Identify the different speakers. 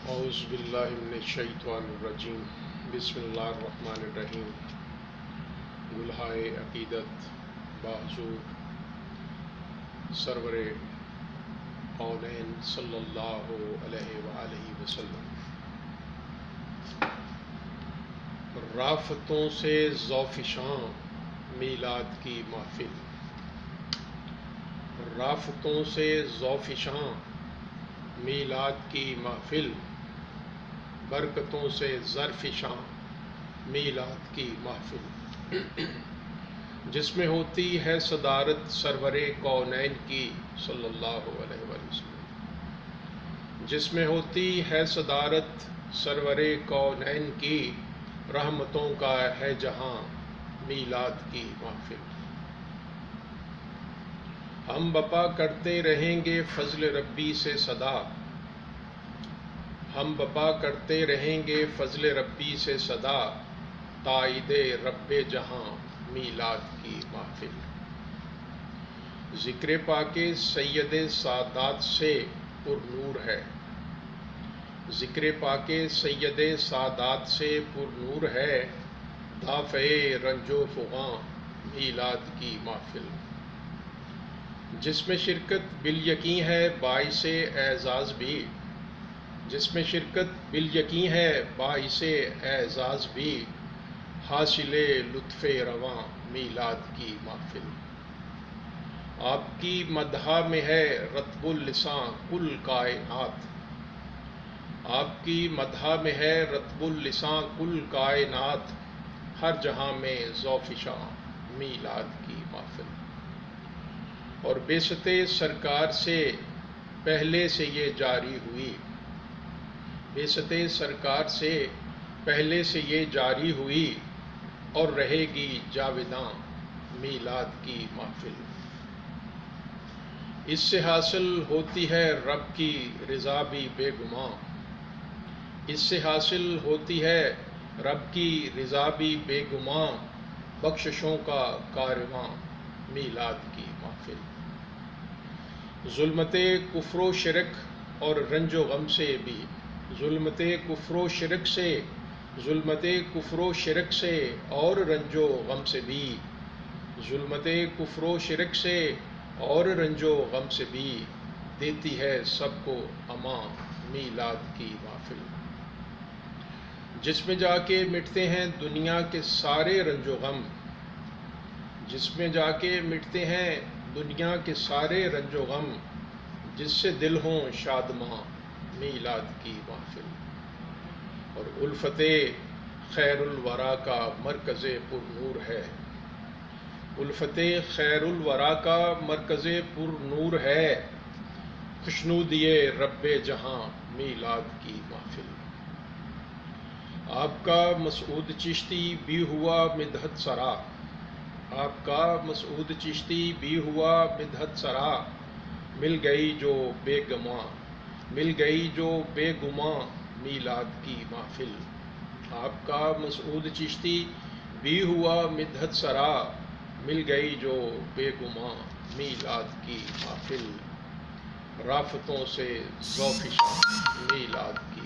Speaker 1: اعوذ باللہ من الشیطان الرجیم بسم اللہ الرحمن الرحیم گلہائے عقیدت بحضور سرور کونین صلی اللہ علیہ وآلہ وسلم، رافتوں سے ذوفشاں میلاد کی محفل، رافتوں سے ذوفشاں میلاد کی محفل، برکتوں سے ظرفشاں میلاد کی محفل، جس میں ہوتی ہے صدارت سرور کونین کی صلی اللہ علیہ وآلہ وسلم، جس میں ہوتی ہے صدارت سرور کونین کی، رحمتوں کا ہے جہاں میلاد کی محفل۔ ہم بپا کرتے رہیں گے فضل ربی سے صدا، ہم بپا کرتے رہیں گے فضل ربی سے صدا، تائید رب جہاں میلاد کی محفل۔ ذکر پاک سید سادات سے پر نور ہے، ذکر پاک سید سادات سے پر نور ہے، دافع رنج و فغاں میلاد کی محفل، جس میں شرکت بالیقین ہے باعث اعزاز بھی، جس میں شرکت بالیقین ہے باعث اعزاز بھی، حاصل لطف رواں میلاد کی محفل۔ آپ کی مدح میں ہے رطب اللساں کل کائنات، آپ کی مدح میں ہے رطب اللساں کل کائنات، ہر جہاں میں ذوفشاں میلاد کی محفل۔ اور بعثت سرکار سے پہلے سے یہ جاری ہوئی، بعثت سرکار سے پہلے سے یہ جاری ہوئی، اور رہے گی جاوداں میلاد کی محفل۔ اس سے حاصل ہوتی ہے رب کی رضا بھی بے گماں، اس سے حاصل ہوتی ہے رب کی رضا بھی بے گماں، بخششوں کا کارواں میلاد کی محفل۔ ظلمت کفر و شرک اور رنج و غم سے بھی، ظلمت کفر و شرک سے، ظلمت کفر و شرک سے اور رنج و غم سے بھی، ظلمت کفر و شرک سے اور رنج و غم سے بھی، دیتی ہے سب کو امان میلاد کی محفل، جس میں جا کے مٹتے ہیں دنیا کے سارے رنج و غم، جس میں جا کے مٹتے ہیں دنیا کے سارے رنج و غم، جس سے دل ہوں شادماں میلاد کی محفل۔ اور الفت خیر الورا کا مرکز پر نور ہے، الفت خیر الورا کا مرکز پر نور ہے، خوشنودی رب جہاں میلاد کی محفل۔ آپ کا مسعود چشتی بھی ہوا مدحت سرا، آپ کا مسعود چشتی بھی ہوا مدحت سرا، مل گئی جو بے گماں، مل گئی جو بے گماں میلاد کی محفل۔ آپ کا مسعود چشتی بھی ہوا مدحت سرا، مل گئی جو بے گماں میلاد کی محفل، رافتوں سے ذوفشاں میلاد کی